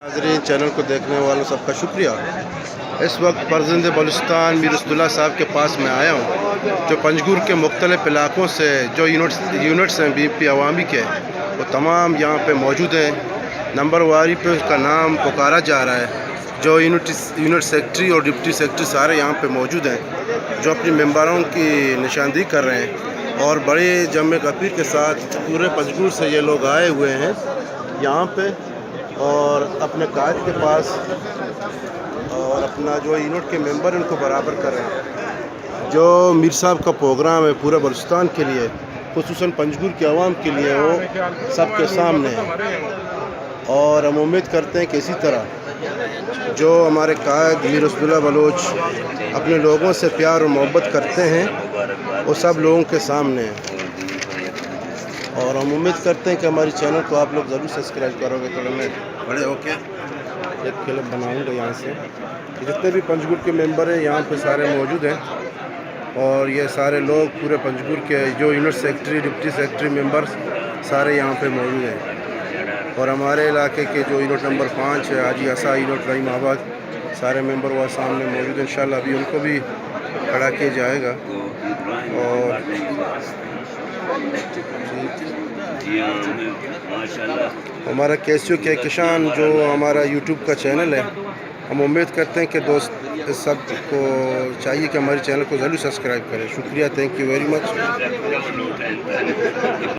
नाज़रीन, चैनल को देखने वालों सबका शुक्रिया। इस वक्त परज़िंद बलूचिस्तान मीर असदुल्ला साहब के पास मैं आया हूँ, जो पंजगुर के मुख्तलिफ़ इलाकों से जो यूनिट्स हैं BP अवामी के, वो तमाम यहाँ पे मौजूद हैं। नंबर वारी पे उसका नाम पुकारा जा रहा है। जो यूनिट सेक्रेटरी और डिप्टी सेक्रेटरी सारे यहाँ पे मौजूद हैं, जो अपनी मेंबरों की निशानदेही कर रहे हैं और बड़े जम कबीर के साथ पूरे पंजगुर से ये लोग आए हुए हैं यहाँ पे और अपने कायद के पास और अपना जो यूनिट के मेंबर हैं उनको बराबर कर रहे हैं। जो मीर साहब का प्रोग्राम है पूरे बलूचिस्तान के लिए, खुसूसन पंजगुर के अवाम के लिए, वो सबके सामने है। और हम उम्मीद करते हैं कि इसी तरह जो हमारे कायद मीर असदुल्ला बलोच अपने लोगों से प्यार और मोहब्बत करते हैं, वो सब लोगों के सामने है। और हम उम्मीद करते हैं कि हमारी चैनल को आप लोग ज़रूर सब्सक्राइब करोगे। तो मैं बड़े होके एक क्लिप बनाऊंगा यहाँ से। जितने भी पंजगुर के मेंबर हैं यहाँ पे सारे मौजूद हैं और ये सारे लोग पूरे पंजगुर के जो unit secretary, deputy secretary, members सारे यहाँ पे मौजूद हैं। और हमारे इलाके के जो यूनिट नंबर 5 है, हाजी असा यूनिट रहीमाबाद, सारे मेंबर वहाँ सामने मौजूद हैं। इंशाल्लाह अभी उनको भी खड़ा किया जाएगा। और हमारा कैसियो के किसान जो हमारा यूट्यूब का चैनल है, हम उम्मीद करते हैं कि दोस्त सब को चाहिए कि हमारे चैनल को ज़रूर सब्सक्राइब करें। शुक्रिया, थैंक यू वेरी मच।